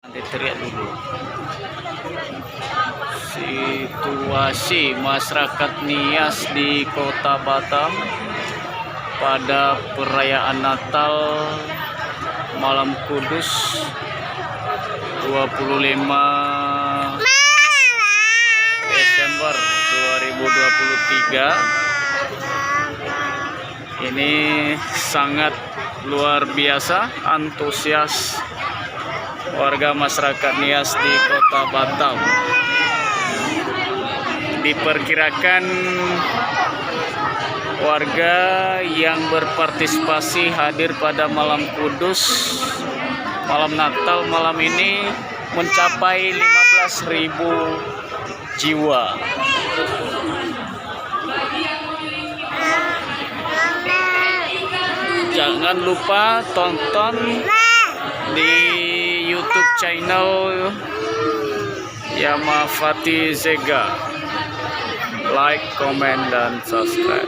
Nanti teriak dulu. Situasi masyarakat Nias di Kota Batam pada perayaan Natal Malam Kudus 25 Desember 2023. Ini sangat luar biasa antusias warga masyarakat Nias di Kota Batam. Diperkirakan warga yang berpartisipasi hadir pada malam kudus, malam Natal malam ini mencapai 15.000 jiwa. Jangan lupa tonton di YouTube channel Yamafati Zega. Like, comment, dan subscribe.